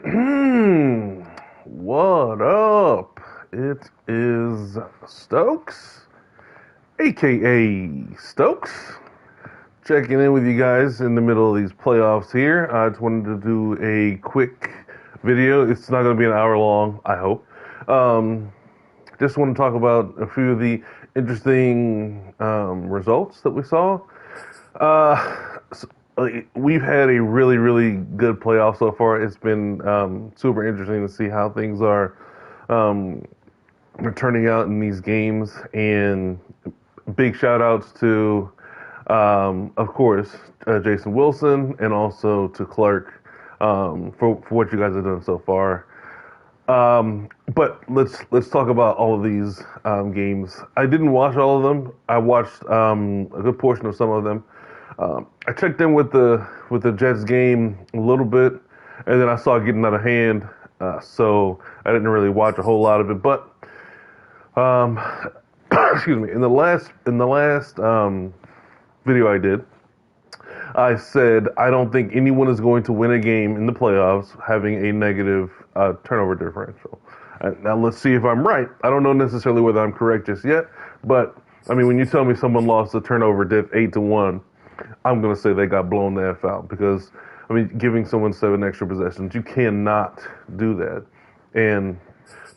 What up? It is Stokes, aka Stokes, checking in with you guys in the middle of these playoffs here. I just wanted to do a quick video. It's not going to be an hour long, I hope. Just want to talk about a few of the interesting results that we saw. So, we've had a really, really good playoff so far. It's been super interesting to see how things um, are turning out in these games. And big shout outs to, of course, Jason Wilson and also to Clark for what you guys have done so far. But let's talk about all of these games. I didn't watch all of them. I watched a good portion of some of them. I checked in with the Jets game a little bit, and then I saw it getting out of hand, so I didn't really watch a whole lot of it. But um, excuse me, in the last video I did, I said I don't think anyone is going to win a game in the playoffs having a negative turnover differential. Now let's see if I'm right. I don't know necessarily whether I'm correct just yet, but I mean, when you tell me someone lost the turnover diff 8-1, I'm going to say they got blown the F out because, I mean, giving someone 7 extra possessions, you cannot do that. And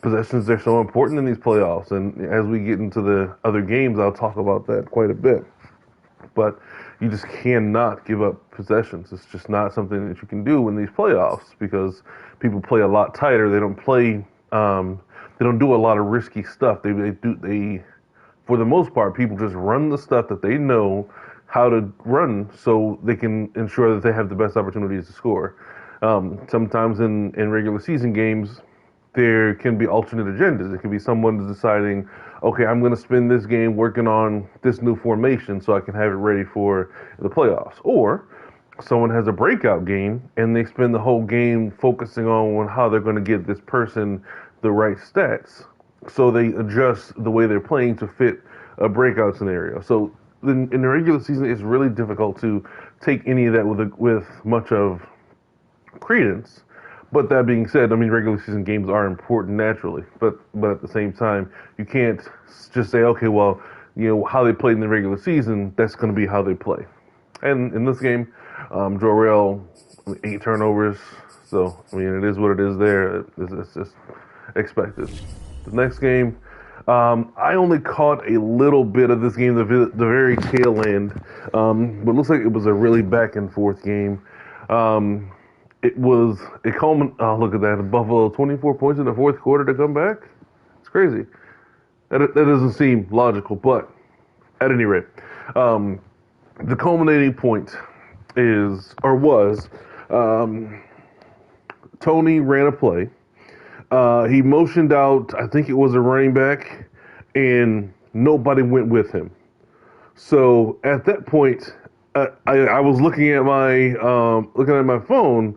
possessions are so important in these playoffs. And as we get into the other games, I'll talk about that quite a bit. But you just cannot give up possessions. It's just not something that you can do in these playoffs because people play a lot tighter. They don't play, they don't do a lot of risky stuff. They for the most part, people just run the stuff that they know how to run so they can ensure that they have the best opportunities to score. Sometimes in regular season games, there can be alternate agendas. It could be someone deciding, okay, I'm going to spend this game working on this new formation so I can have it ready for the playoffs. Or someone has a breakout game and they spend the whole game focusing on how they're going to get this person the right stats. So they adjust the way they're playing to fit a breakout scenario. So in the regular season, it's really difficult to take any of that with much of credence. But that being said, I mean, regular season games are important naturally. But at the same time, you can't just say, okay, well, you know, how they played in the regular season, that's going to be how they play. And in this game, Jorel, 8 turnovers. So, I mean, it is what it is there. It's just expected. The next game, I only caught a little bit of this game, the very tail end, but it looks like it was a really back and forth game. Oh, look at that, Buffalo 24 points in the fourth quarter to come back. It's crazy. That doesn't seem logical, but at any rate, the culminating point was, Tony ran a play. He motioned out, I think it was a running back, and nobody went with him. So at that point, I was looking at my phone,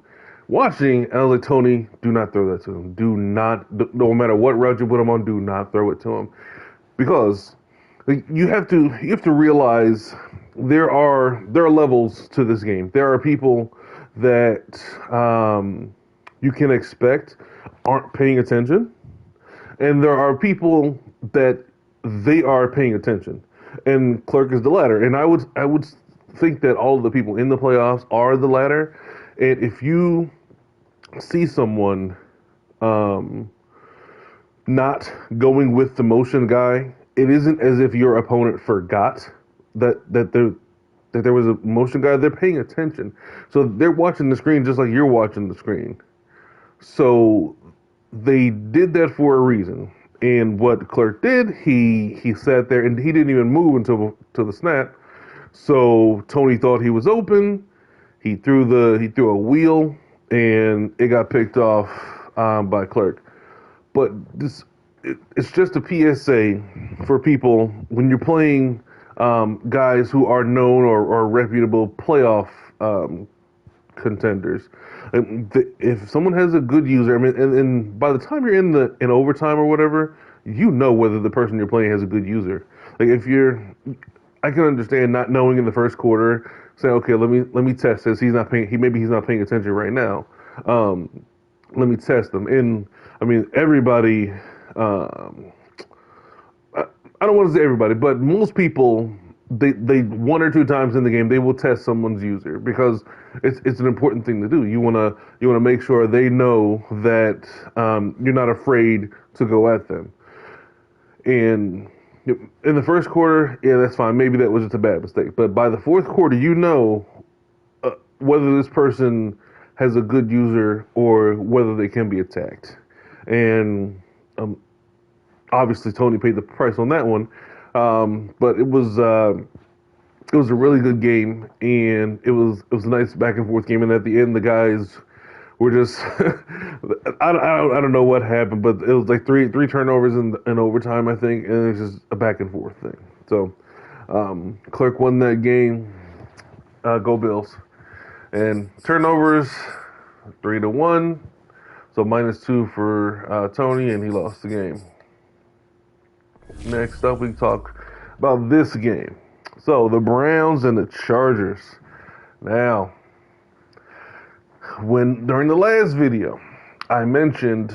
watching, and I was like, Tony, do not throw that to him. Do not, no matter what route you put him on, do not throw it to him, because you have to realize there are levels to this game. There are people that you can expect aren't paying attention, and there are people that they are paying attention, and Clark is the latter. And I would think that all of the people in the playoffs are the latter. And if you see someone not going with the motion guy, it isn't as if your opponent forgot that there was a motion guy. They're paying attention, so they're watching the screen just like you're watching the screen. So they did that for a reason. And what Clark did, he sat there and he didn't even move until the snap. So Tony thought he was open. He threw a wheel and it got picked off by Clark. But it's just a PSA for people when you're playing guys who are known or reputable playoff contenders. If someone has a good user, I mean, and by the time you're in overtime or whatever, you know whether the person you're playing has a good user. Like I can understand not knowing in the first quarter, saying, okay, let me test this. Maybe he's not paying attention right now. let me test them. And I mean, everybody. I don't want to say everybody, but most people, they one or two times in the game they will test someone's user because it's an important thing to do. You wanna make sure they know that you're not afraid to go at them. And in the first quarter, yeah, that's fine. Maybe that was just a bad mistake. But by the fourth quarter, you know whether this person has a good user or whether they can be attacked. And obviously, Tony paid the price on that one. But it was a really good game, and it was a nice back and forth game. And at the end, the guys were just I don't know what happened, but it was like three turnovers in overtime, I think, and it's just a back and forth thing. So Clark won that game. Go Bills. And turnovers 3-1. So -2 for Tony, and he lost the game. Next up, we talk about this game. So the Browns and the Chargers. Now, during the last video, I mentioned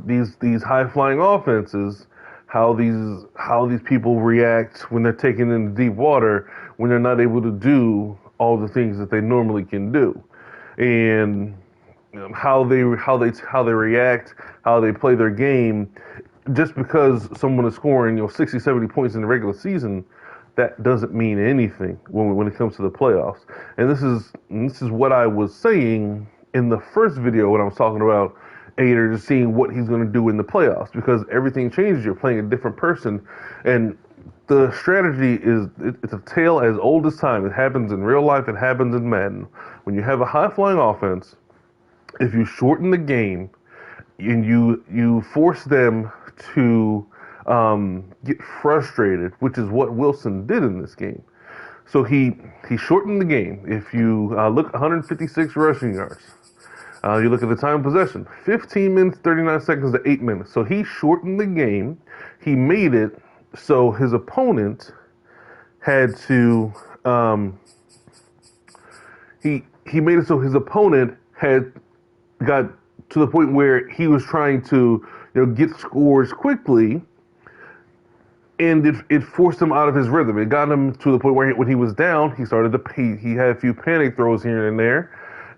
these high flying offenses, how these people react when they're taken into deep water when they're not able to do all the things that they normally can do, and how they react, how they play their game. Just because someone is scoring 60, 70 points in the regular season, that doesn't mean anything when it comes to the playoffs. And this is what I was saying in the first video when I was talking about Ader, just seeing what he's going to do in the playoffs, because everything changes. You're playing a different person, and the strategy it's a tale as old as time. It happens in real life. It happens in Madden. When you have a high-flying offense, if you shorten the game and you force them to get frustrated, which is what Wilson did in this game. So he shortened the game. If you look, 156 rushing yards. You look at the time of possession, 15 minutes, 39 seconds to 8 minutes. So he shortened the game. He made it so his opponent had to he made it so his opponent had got to the point where he was trying to get scores quickly, and it forced him out of his rhythm. It got him to the point where when he was down, he started to he had a few panic throws here and there,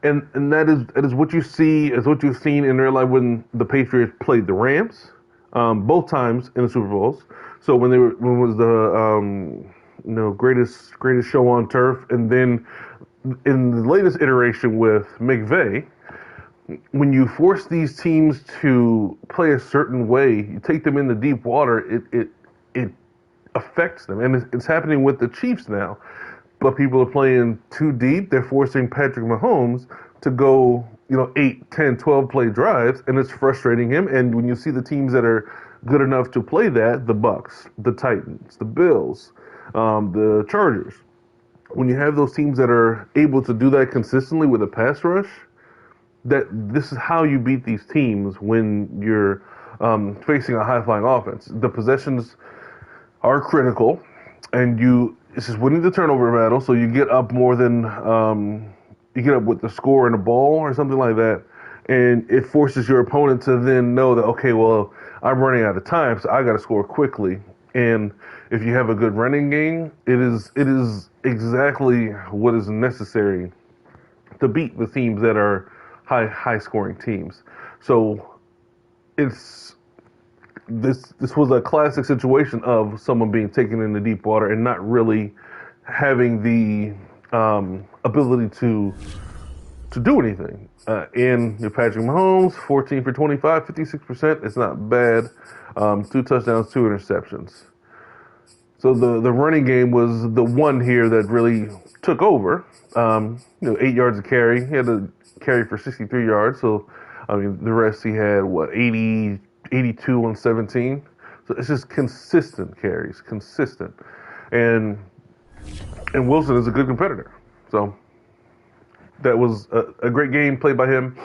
and that is what you see, is what you've seen in real life when the Patriots played the Rams, both times in the Super Bowls. So when it was the greatest show on turf, and then in the latest iteration with McVay, when you force these teams to play a certain way, you take them into deep water, it affects them. And it's happening with the Chiefs now. But people are playing too deep. They're forcing Patrick Mahomes to go, 8, 10, 12 play drives, and it's frustrating him. And when you see the teams that are good enough to play that, the Bucks, the Titans, the Bills, the Chargers, when you have those teams that are able to do that consistently with a pass rush, that this is how you beat these teams when you're facing a high-flying offense. The possessions are critical, and it's just winning the turnover battle, so you get up more than you get up with the score and the ball or something like that, and it forces your opponent to then know that, okay, well, I'm running out of time, so I got to score quickly. And if you have a good running game, it is exactly what is necessary to beat the teams that are high scoring teams. So this was a classic situation of someone being taken into deep water and not really having the ability to do anything. And Patrick Mahomes, 14 for 25, 56%. It's not bad. 2 touchdowns, 2 interceptions. So the running game was the one here that really took over. 8 yards of carry. He had to carry for 63 yards. So, I mean, the rest he had, 82 on 17. So it's just consistent carries, consistent. And Wilson is a good competitor. So that was a great game played by him.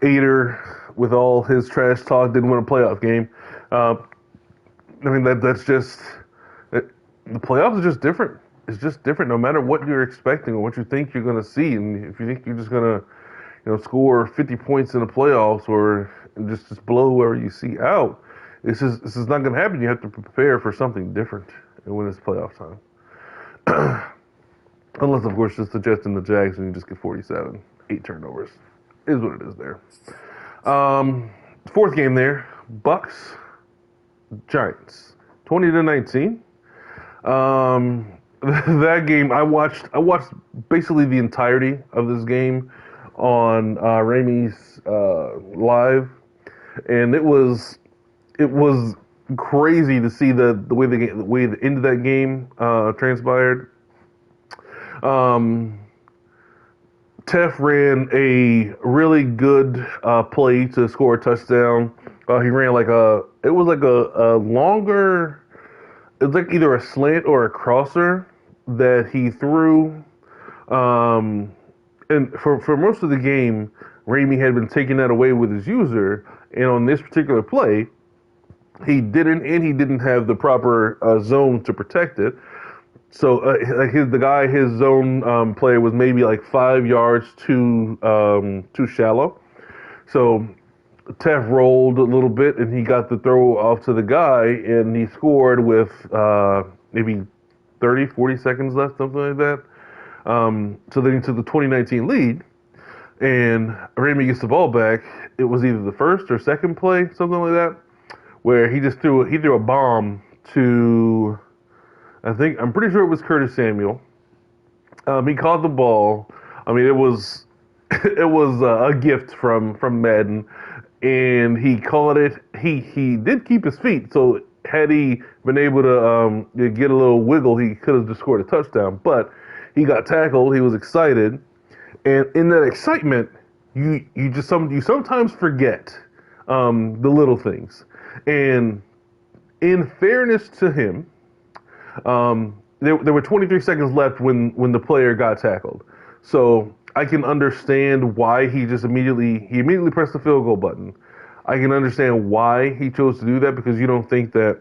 Ader, with all his trash talk, didn't win a playoff game. I mean, that's just... The playoffs are just different. It's just different no matter what you're expecting or what you think you're going to see. And if you think you're just going to, score 50 points in the playoffs or just blow whoever you see out. This is not going to happen. You have to prepare for something different when it's playoff time. Unless, of course, just suggesting the Jags and you just get 47, 8 turnovers. Is what it is there. Fourth game there, Bucks, Giants, 20-19. That game, I watched basically the entirety of this game on Ramey's live, and it was crazy to see the way the end of that game transpired. Tef ran a really good play to score a touchdown. He ran it was like a longer, it was like either a slant or a crosser that he threw. And for most of the game, Ramey had been taking that away with his user. And on this particular play, he didn't have the proper zone to protect it. So his zone play was maybe like 5 yards too shallow. So Tef rolled a little bit and he got the throw off to the guy and he scored with maybe 30, 40 seconds left, something like that. So then he took the 2019 lead and Ramey gets the ball back. It was either the first or second play, something like that, where he threw a bomb to, I'm pretty sure it was Curtis Samuel. He caught the ball. I mean, it was a gift from Madden, and he caught it. He did keep his feet, so had he been able to get a little wiggle, he could have just scored a touchdown. But he got tackled. He was excited, and in that excitement, you sometimes forget the little things. And in fairness to him, there were 23 seconds left when the player got tackled. So I can understand why he immediately pressed the field goal button. I can understand why he chose to do that because you don't think that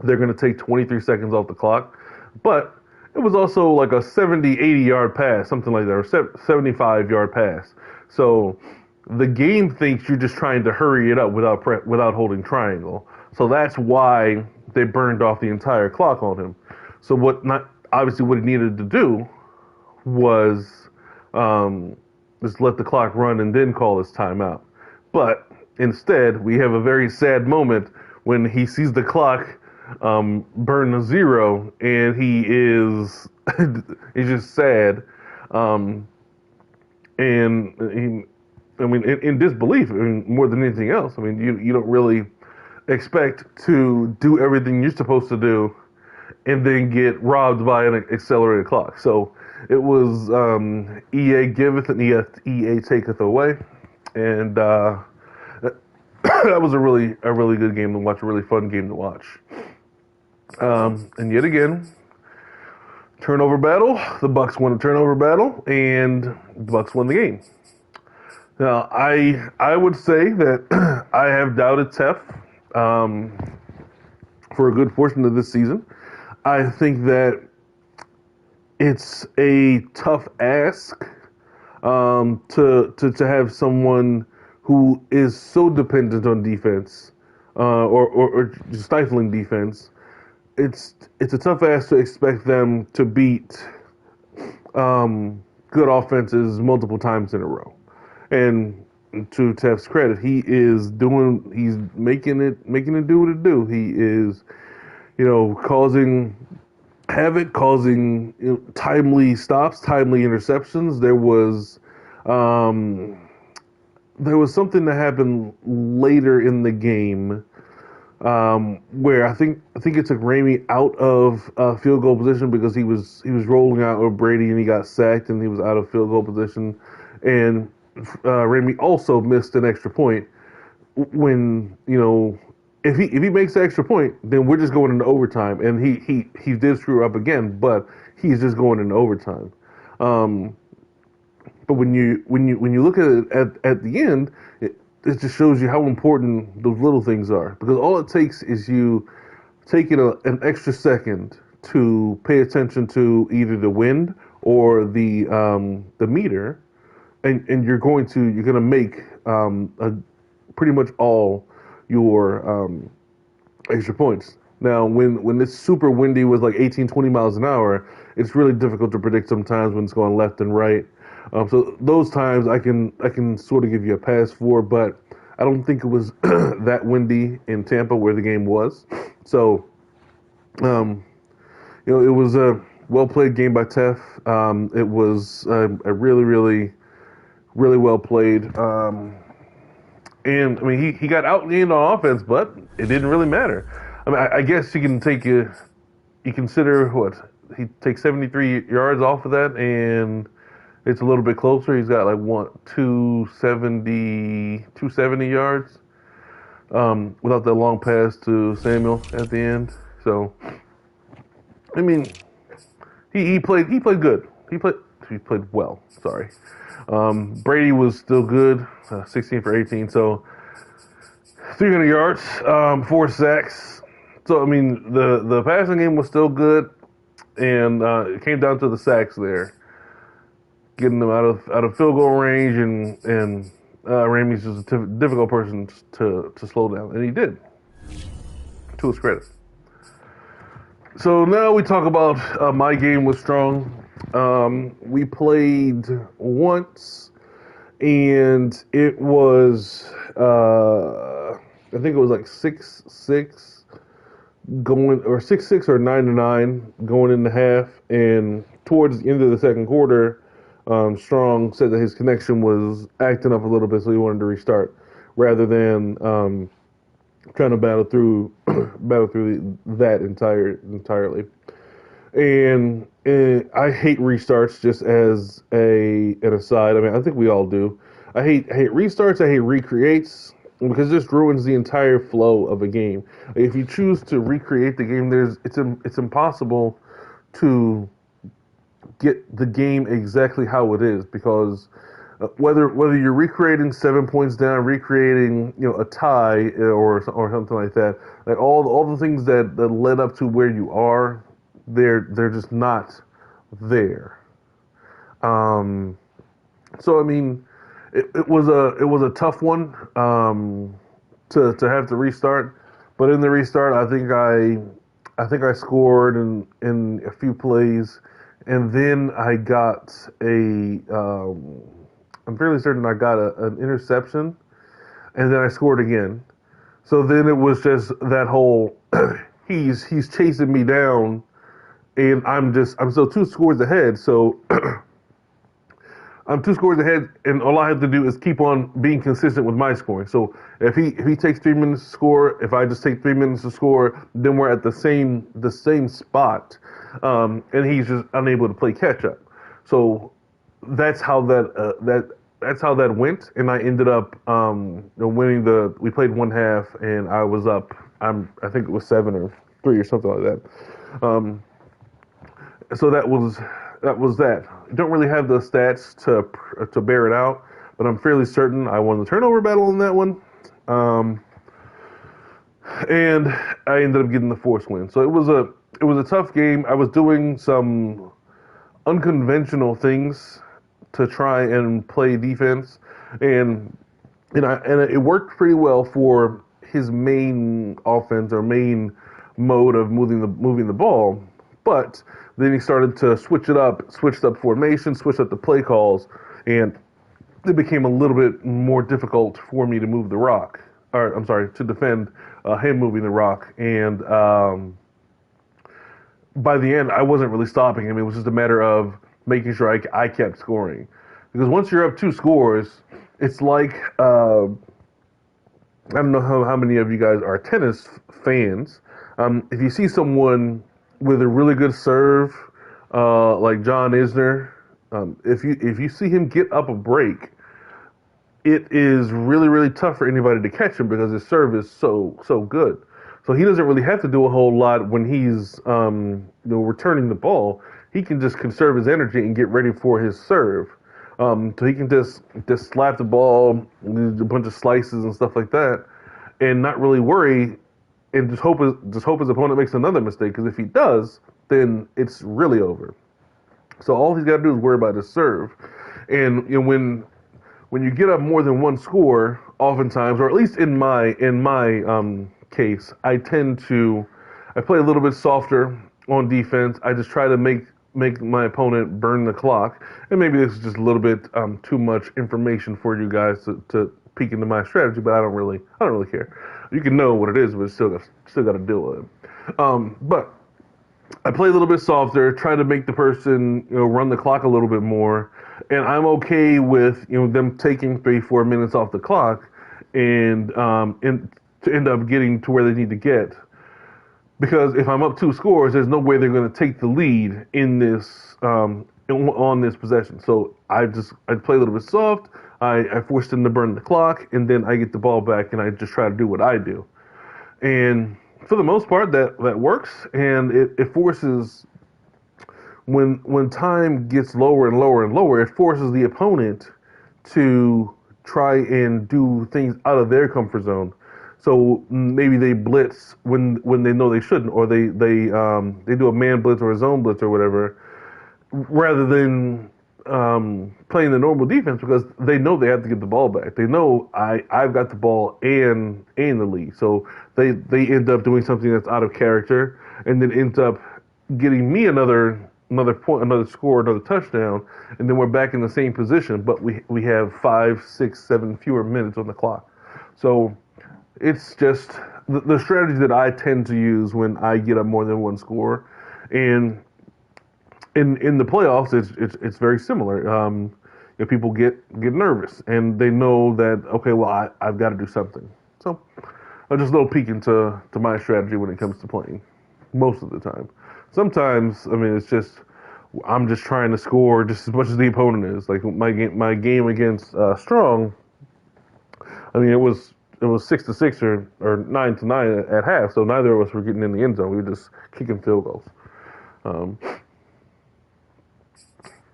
they're going to take 23 seconds off the clock. But it was also like a 70, 80 yard pass, something like that, or 75 yard pass. So the game thinks you're just trying to hurry it up without holding triangle. So that's why they burned off the entire clock on him. So what he needed to do was just let the clock run and then call his timeout. But instead, we have a very sad moment when he sees the clock burn to zero, and he is he's just sad, and in disbelief, more than anything else. I mean, you don't really expect to do everything you're supposed to do and then get robbed by an accelerated clock. So it was EA giveth and EA taketh away, and that was a really good game to watch, a really fun game to watch. And yet again, turnover battle. The Bucks won a turnover battle, and the Bucks won the game. Now, I would say that I have doubted Tef for a good portion of this season. I think that it's a tough ask to have someone who is so dependent on defense or stifling defense. It's a tough ask to expect them to beat good offenses multiple times in a row. And to Tef's credit, he's making it do what it do. He is, causing havoc, causing timely stops, timely interceptions. There was something that happened later in the game where I think it took Ramey out of field goal position because he was rolling out with Brady and he got sacked and he was out of field goal position, and Ramey also missed an extra point. When if he makes the extra point, then we're just going into overtime, and he did screw up again, but he's just going into overtime. But when you look at the end, it just shows you how important those little things are, because all it takes is you taking an extra second to pay attention to either the wind or the meter, and you're gonna make pretty much all your extra points. Now, when it's super windy with like 18, 20 miles an hour, it's really difficult to predict sometimes when it's going left and right. So those times I can sort of give you a pass for, but I don't think it was that windy in Tampa where the game was. So, it was a well played game by Tef. It was a really, really, really well played. And I mean, he got outgained on offense, but it didn't really matter. I mean, I guess you can you consider what he takes 73 yards off of that, and it's a little bit closer. He's got like 270 yards without that long pass to Samuel at the end. So, I mean, he played good. He played well. Sorry. Brady was still good, 16 for 18. So 300 yards, 4 sacks. So I mean, the passing game was still good, and it came down to the sacks there, getting them out of field goal range, and Ramey's just a difficult person to slow down, and he did, to his credit. So now we talk about my game was strong. We played once, and it was I think it was like 6-6 going, or 6-6 or 9-9 going into half, and towards the end of the second quarter, Strong said that his connection was acting up a little bit, so he wanted to restart rather than trying to battle through that entirely. And I hate restarts, just as an aside. I mean, I think we all do. I hate restarts. I hate recreates, because this ruins the entire flow of a game. If you choose to recreate the game, it's impossible to get the game exactly how it is, because whether you're recreating 7 points down, recreating a tie or something like that, like all the things that led up to where you are, they're just not there. So I mean, it was a tough one to have to restart, but in the restart, I think I scored in a few plays, and then I got I'm fairly certain I got an interception, and then I scored again. So then it was just that whole he's chasing me down, and I'm still 2 scores ahead. So I'm 2 scores ahead, and all I have to do is keep on being consistent with my scoring. So if he takes 3 minutes to score, if I just take 3 minutes to score, then we're at the same spot, and he's just unable to play catch up. So that's how that went, and I ended up winning we played one half, and I was up. I think it was 7-3 or something like that. So that was that. I don't really have the stats to bear it out, but I'm fairly certain I won the turnover battle in that one. And I ended up getting the force win. So it was a tough game. I was doing some unconventional things to try and play defense, and it worked pretty well for his main offense or main mode of moving the ball. But then he started to switched up formation, switched up the play calls, and it became a little bit more difficult for me to move the rock. Or I'm sorry, to defend him moving the rock. And by the end, I wasn't really stopping him. It was just a matter of making sure I kept scoring. Because once you're up 2 scores, it's like I don't know how many of you guys are tennis fans. If you see someone with a really good serve, like John Isner, if you see him get up a break, it is really, really tough for anybody to catch him because his serve is so good. So he doesn't really have to do a whole lot when he's returning the ball. He can just conserve his energy and get ready for his serve. So he can just slap the ball, a bunch of slices and stuff like that, and not really worry, and just hope his opponent makes another mistake. Because if he does, then it's really over. So all he's got to do is worry about his serve. And when when you get up more than one score, oftentimes, or at least in my case, I play a little bit softer on defense. I just try to make my opponent burn the clock. And maybe this is just a little bit too much information for you guys to peek into my strategy, but I don't really care. You can know what it is, but still got to deal with it. But I play a little bit softer, try to make the person run the clock a little bit more, and I'm okay with them taking 3-4 minutes off the clock, and to end up getting to where they need to get. Because if I'm up 2 scores, there's no way they're going to take the lead in this on this possession. So I play a little bit soft. I force them to burn the clock, and then I get the ball back, and I just try to do what I do. And for the most part, that works, and it forces, when time gets lower and lower and lower, it forces the opponent to try and do things out of their comfort zone. So maybe they blitz when they know they shouldn't, or they do a man blitz or a zone blitz or whatever, rather than playing the normal defense, because they know they have to get the ball back. They know I've got the ball and the lead, so they end up doing something that's out of character, and then ends up getting me another point, another score, another touchdown, and then we're back in the same position, but we have 5, 6, 7 fewer minutes on the clock. So it's just the strategy that I tend to use when I get up more than one score. And in the playoffs, it's very similar. People get nervous, and they know that, okay, well, I've got to do something. So just a little peek into my strategy when it comes to playing, most of the time. Sometimes, I mean, it's just I'm just trying to score just as much as the opponent is. Like my game against Strong, I mean, it was 6-6 or 9-9 at half, so neither of us were getting in the end zone. We were just kicking field goals.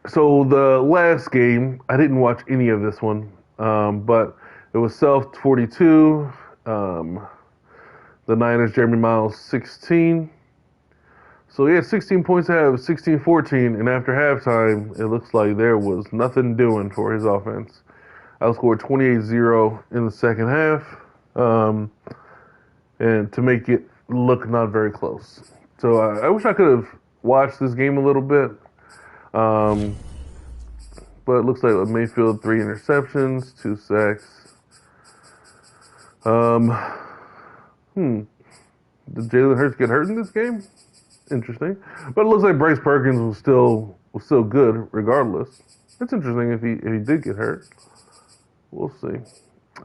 So the last game, I didn't watch any of this one, but it was Self 42, the Niners, Jeremy Miles 16. So he had 16 points to have 16-14, and after halftime, it looks like there was nothing doing for his offense. Outscored 28-0 in the second half, and to make it look not very close. So I wish I could have watched this game a little bit. But it looks like Mayfield 3 interceptions, 2 sacks. Did Jalen Hurts get hurt in this game? Interesting. But it looks like Bryce Perkins was still good regardless. It's interesting if he did get hurt. We'll see.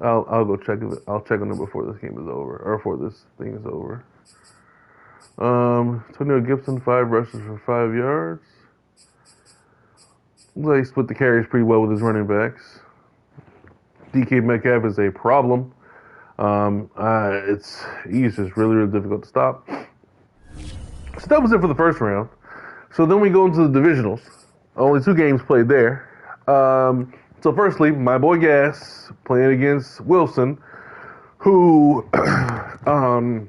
I'll go check it. I'll check on it before this game is over, or before this thing is over. Antonio Gibson 5 rushes for 5 yards. Looks like he split the carries pretty well with his running backs. DK Metcalf is a problem. He's just really, really difficult to stop. So that was it for the first round. So then we go into the divisionals. Only 2 games played there. So firstly, my boy Gas playing against Wilson, who I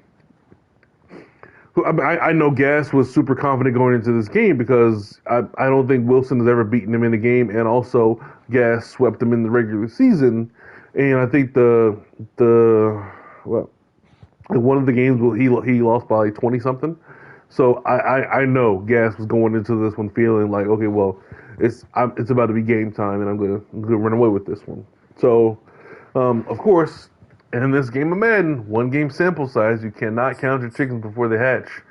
know Gas was super confident going into this game because I don't think Wilson has ever beaten him in a game, and also Gas swept him in the regular season. And I think one of the games he lost by 20 something. So I know Gas was going into this one feeling like, okay, well, it's about to be game time, and I'm gonna run away with this one. So of course, in this game of Madden, 1 game sample size, you cannot count your chickens before they hatch.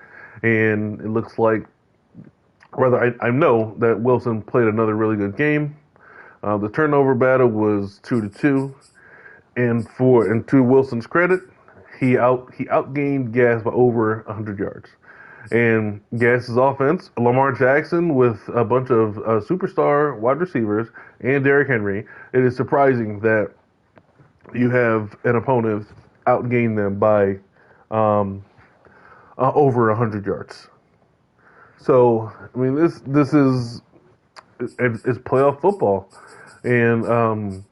And it looks like, I know that Wilson played another really good game. The turnover battle was 2-2, and to Wilson's credit, he outgained Gas by over 100 yards. And Gas's offense, Lamar Jackson with a bunch of superstar wide receivers and Derrick Henry, it is surprising that you have an opponent outgain them by over 100 yards. So, I mean, this is playoff football. And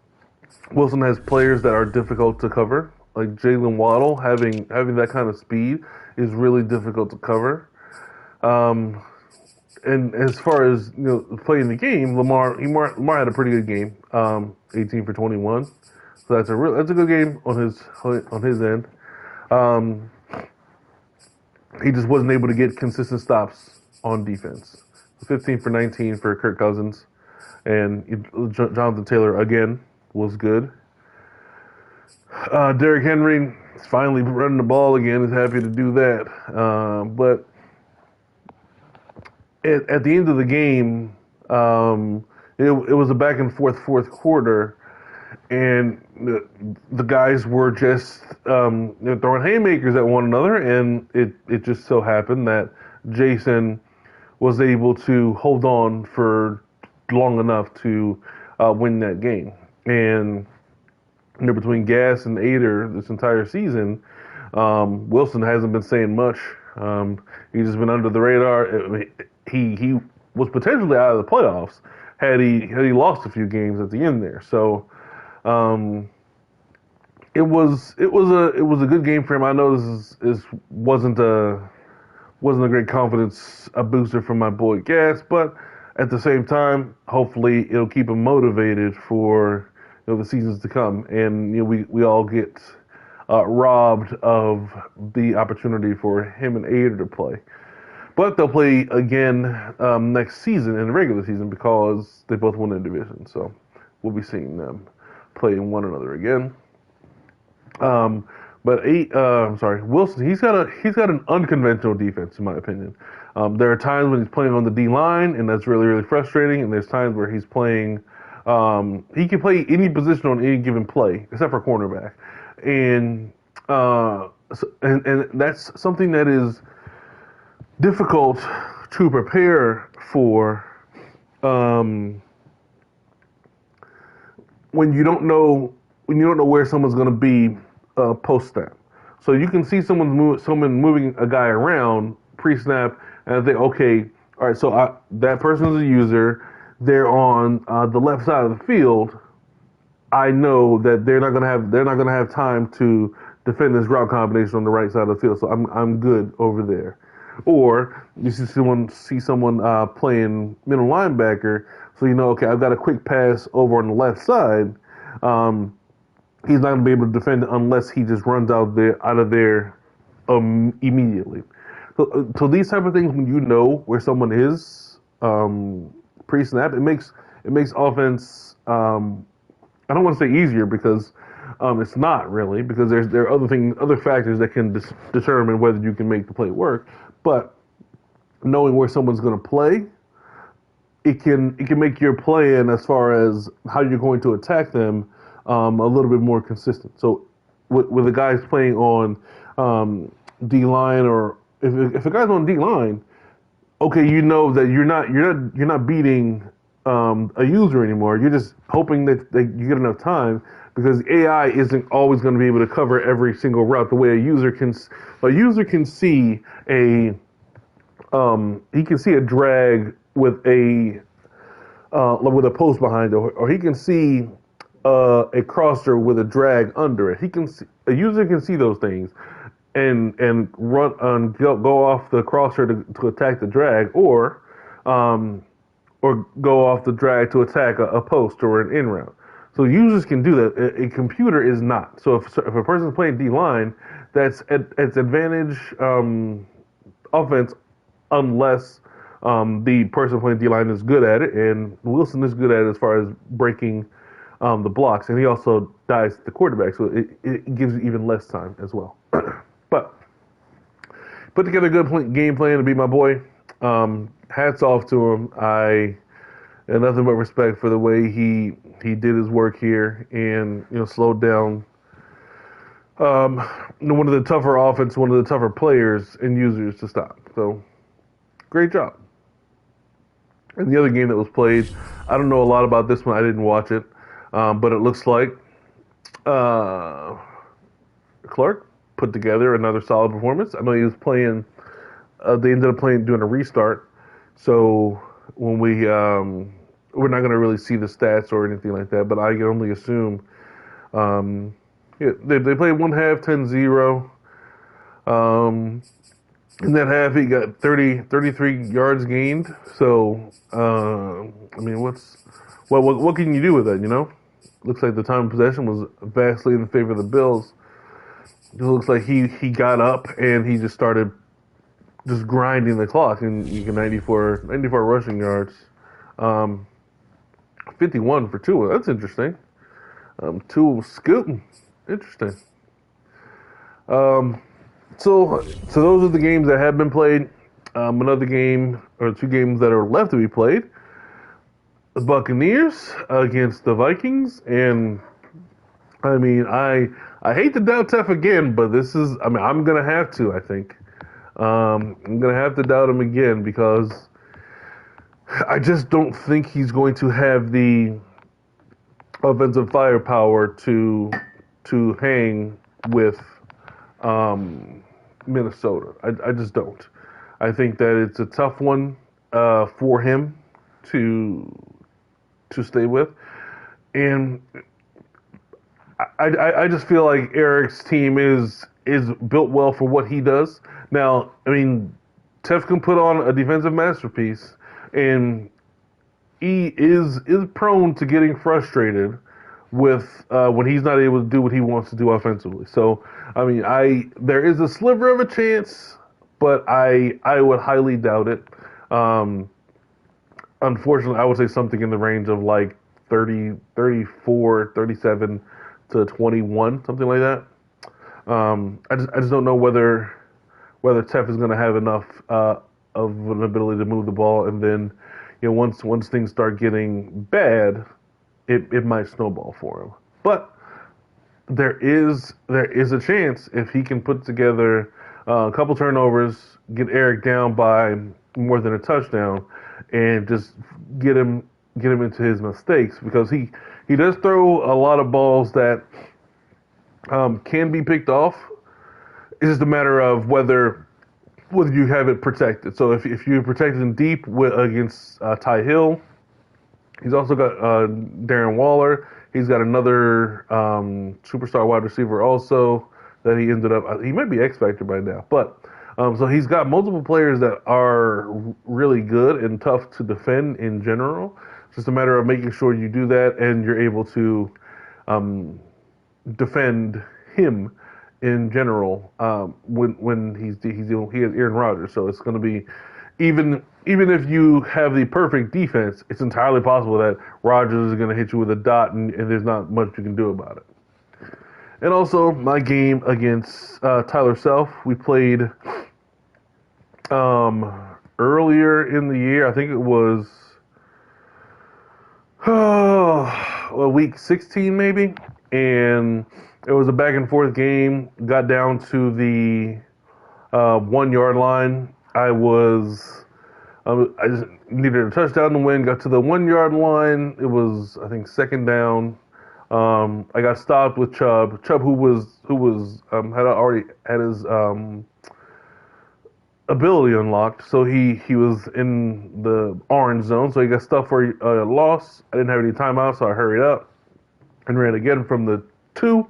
Wilson has players that are difficult to cover. Like Jalen Waddle, having that kind of speed is really difficult to cover. and as far as playing the game, Lamar had a pretty good game. 18 for 21, so that's a good game on his end. Um, he just wasn't able to get consistent stops on defense. 15 for 19 for Kirk Cousins, and Jonathan Taylor again was good. Derrick Henry is finally running the ball again. Is happy to do that, but at the end of the game, it was a back and forth fourth quarter, and the guys were just throwing haymakers at one another, and it just so happened that Jason was able to hold on for long enough to win that game. And between Gas and Ader this entire season, Wilson hasn't been saying much. He's just been under the radar. He was potentially out of the playoffs had he lost a few games at the end there. So it was a good game for him. I know this wasn't a great confidence booster for my boy Gas, but at the same time, hopefully it'll keep him motivated for the seasons to come, and we all get robbed of the opportunity for him and Ader to play. But they'll play again next season in the regular season because they both won the division. So we'll be seeing them playing one another again. But Wilson, he's got an unconventional defense in my opinion. There are times when he's playing on the D line, and that's really, really frustrating. And there's times where he's playing. He can play any position on any given play except for cornerback, and that's something that is difficult to prepare for when you don't know where someone's going to be post snap. So you can see someone moving a guy around pre snap, and I think, okay, all right, so that person is a user. They're on the left side of the field. I know that they're not gonna have time to defend this route combination on the right side of the field. So I'm good over there. Or you see someone playing middle linebacker, so okay, I've got a quick pass over on the left side. He's not gonna be able to defend it unless he just runs out of there immediately. So these type of things, when you know where someone is pre-snap, it makes offense. I don't want to say easier because it's not really, because there are other factors that can determine whether you can make the play work. But knowing where someone's going to play, it can make your plan as far as how you're going to attack them a little bit more consistent. So with the guys playing on D line, or if a guy's on D line, okay, you know that you're not beating a user anymore. You're just hoping that you get enough time, because AI isn't always going to be able to cover every single route the way a user can. A user can see a drag with a post behind it, or he can see a crosser with a drag under it. A user can see those things and run go off the crosser to attack the drag, or go off the drag to attack a post or an in route. So users can do that. A computer is not. So if a person's playing D line, that's it's advantage offense, unless the person playing D line is good at it, and Wilson is good at it as far as breaking the blocks, and he also dies the quarterback, so it gives you even less time as well. But put together a good game plan to beat my boy. Hats off to him. I have nothing but respect for the way he did his work here, and slowed down one of the tougher offense, one of the tougher players and users to stop. So great job. And the other game that was played, I don't know a lot about this one. I didn't watch it, but it looks like Clark put together another solid performance. I know he was playing. They ended up doing a restart. So when we're not going to really see the stats or anything like that, but I can only assume they played one half 10-0. In that half, he got 33 yards gained. So, I mean, what can you do with that? You know, looks like the time of possession was vastly in favor of the Bills. It looks like he got up and he just started just grinding the clock, and you get 94 rushing yards, um, 51 for Tua. That's interesting. Tua was scooting. Interesting. Um, so those are the games that have been played. Another game or two games that are left to be played. The Buccaneers against the Vikings, and I mean I hate to doubt Tef again, but this is I mean I'm gonna have to I think I'm gonna have to doubt him again because I just don't think he's going to have the offensive firepower to hang with Minnesota. I just don't. I think that it's a tough one for him to stay with, and I just feel like Eric's team is built well for what he does. Now, I mean, Tef can put on a defensive masterpiece, and he is prone to getting frustrated with when he's not able to do what he wants to do offensively. So, I mean, there is a sliver of a chance, but I would highly doubt it. Unfortunately, I would say something in the range of like 30, 34, 37 to 21, something like that. I just don't know whether Tef is going to have enough of an ability to move the ball, and then once things start getting bad, it might snowball for him. But there is a chance if he can put together a couple turnovers, get Eric down by more than a touchdown, and just get him into his mistakes, because he does throw a lot of balls that can be picked off. It's just a matter of whether you have it protected. So if you protect him deep against Ty Hill, he's also got Darren Waller. He's got another superstar wide receiver also that he ended up. He might be X Factor by now, but so he's got multiple players that are really good and tough to defend in general. It's just a matter of making sure you do that and you're able to defend him in general when he has Aaron Rodgers. So it's going to be even if you have the perfect defense, it's entirely possible that Rodgers is going to hit you with a dot, and there's not much you can do about it. And also, my game against Tyler Self, we played earlier in the year. I think it was week 16 maybe, and it was a back and forth game. Got down to the 1 yard line. I just needed a touchdown to win. Got to the 1 yard line. It was, I think, second down. I got stopped with Chubb. Chubb, who had already had his ability unlocked, so he was in the orange zone. So he got stuffed for a loss. I didn't have any timeouts, so I hurried up and ran again from the 2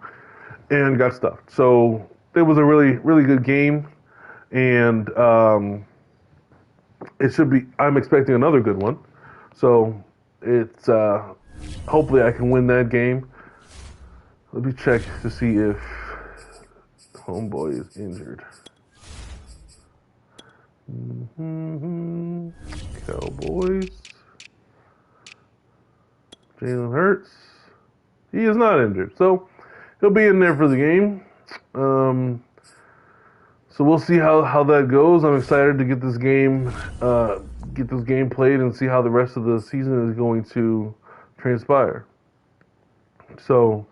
and got stuffed. So it was a really, really good game, and it should be. I'm expecting another good one. So it's hopefully I can win that game. Let me check to see if homeboy is injured. Cowboys. Jalen Hurts. He is not injured, so he'll be in there for the game. So we'll see how that goes. I'm excited to get this game played and see how the rest of the season is going to transpire. So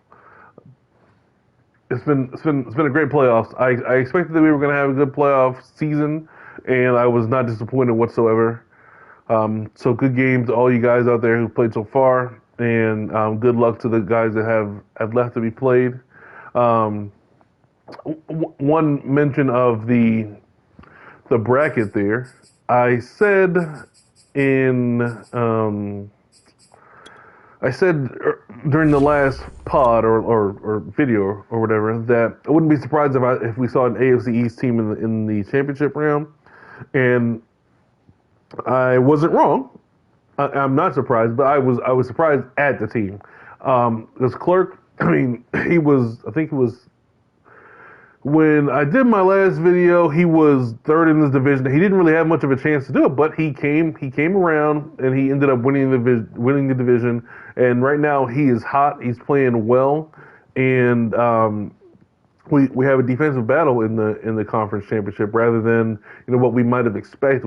it's been a great playoffs. I expected that we were going to have a good playoff season, and I was not disappointed whatsoever. So good game to all you guys out there who played so far, and good luck to the guys that have left to be played. One mention of the bracket there. I said in I said during the last pod or video or whatever that I wouldn't be surprised if we saw an AFC East team in the championship round, and I wasn't wrong. I'm not surprised, but I was surprised at the team. This Clerk, I mean, I think he was when I did my last video, he was third in this division. He didn't really have much of a chance to do it, but he came around and he ended up winning the division. And right now he is hot. He's playing well, and we have a defensive battle in the conference championship rather than what we might have expected.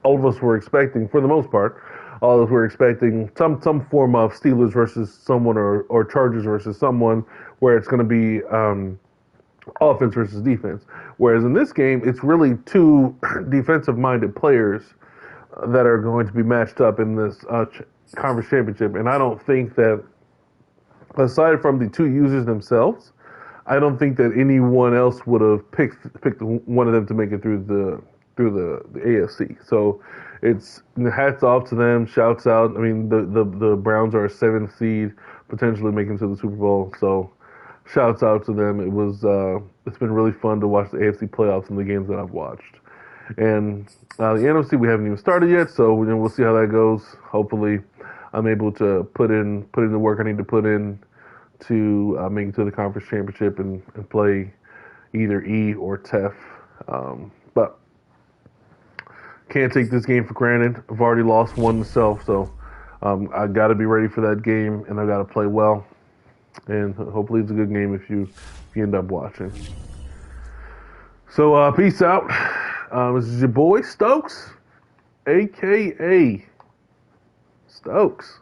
All of us were expecting, for the most part, all of us were expecting some form of Steelers versus someone or Chargers versus someone where it's going to be offense versus defense. Whereas in this game, it's really two defensive-minded players that are going to be matched up in this conference championship. And I don't think that, aside from the two users themselves, I don't think that anyone else would have picked one of them to make it through the AFC. So it's hats off to them. Shouts out. I mean, the Browns are a 7th seed, potentially making it to the Super Bowl. So shouts out to them. It's been really fun to watch the AFC playoffs and the games that I've watched. And the NFC we haven't even started yet, so we'll see how that goes. Hopefully, I'm able to put in the work I need to put in to make it to the conference championship and play either E or TEF. But can't take this game for granted. I've already lost one myself, so I got to be ready for that game, and I got to play well. And hopefully it's a good game if you end up watching. So peace out. This is your boy Stokes, a.k.a. Stokes.